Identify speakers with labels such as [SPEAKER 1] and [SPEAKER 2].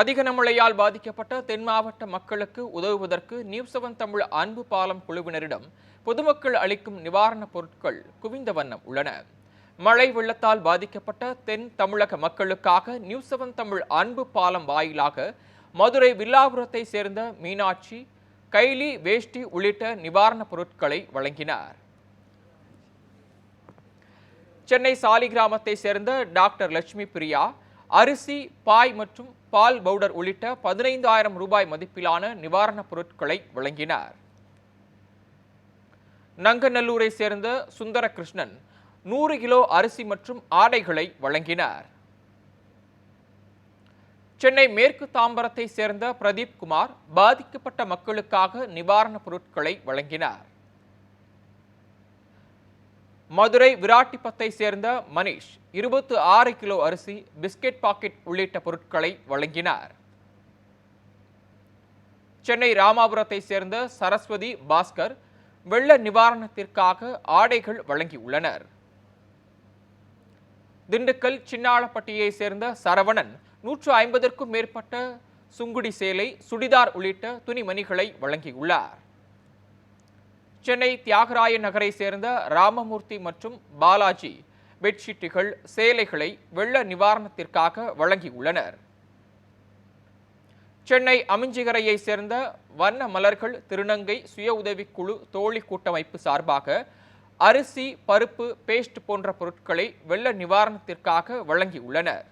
[SPEAKER 1] அதிக மழையால் பாதிக்கப்பட்ட தென் மாவட்ட மக்களுக்கு உதவுவதற்கு நியூஸ்7 தமிழ் அன்பு பாலம் குழுவினரிடம் பொதுமக்கள் அளிக்கும் நிவாரணப் பொருட்கள் குவிந்த வண்ணம் உள்ளன. மழை வெள்ளத்தால் பாதிக்கப்பட்ட தென் தமிழக மக்களுக்காக நியூஸ்7 தமிழ் அன்பு பாலம் வாயிலாக மதுரை வில்லாபுரத்தை சேர்ந்த மீனாட்சி கைலி வேஷ்டி உள்ளிட்ட நிவாரணப் பொருட்களை வழங்கினார். சென்னை சாலிகிராமத்தை சேர்ந்த டாக்டர் லட்சுமி பிரியா அரிசி, பாய் மற்றும் பால் பவுடர் உள்ளிட்ட 15,000 ரூபாய் மதிப்பிலான நிவாரணப் பொருட்களை வழங்கினார். நங்கநல்லூரை சேர்ந்த சுந்தரகிருஷ்ணன் 100 கிலோ அரிசி மற்றும் ஆடைகளை வழங்கினார். சென்னை மேற்கு தாம்பரத்தை சேர்ந்த பிரதீப் குமார் பாதிக்கப்பட்ட மக்களுக்காக நிவாரணப் பொருட்களை வழங்கினார். மதுரை விராட்டிப்பத்தை சேர்ந்த மனிஷ் 26 கிலோ அரிசி, பிஸ்கெட் பாக்கெட் உள்ளிட்ட பொருட்களை வழங்கினார். சென்னை ராமாபுரத்தை சேர்ந்த சரஸ்வதி பாஸ்கர் வெள்ள நிவாரணத்திற்காக ஆடைகள் வழங்கியுள்ளனர். திண்டுக்கல் சின்னாளப்பட்டியை சேர்ந்த சரவணன் 150க்கும் மேற்பட்ட சுங்குடி சேலை, சுடிதார் உள்ளிட்ட துணிமணிகளை வழங்கியுள்ளார். சென்னை தியாகராய நகரை சேர்ந்த ராமமூர்த்தி மற்றும் பாலாஜி பெட்ஷீட்டுகள், சேலைகளை வெள்ள நிவாரணத்திற்காக வழங்கியுள்ளனர். சென்னை அமிஞ்சிகரையை சேர்ந்த வண்ண மலர்கள் திருநங்கை சுய உதவிக்குழு தோழி கூட்டமைப்பு சார்பாக அரிசி, பருப்பு, பேஸ்ட் போன்ற பொருட்களை வெள்ள நிவாரணத்திற்காக வழங்கியுள்ளனர்.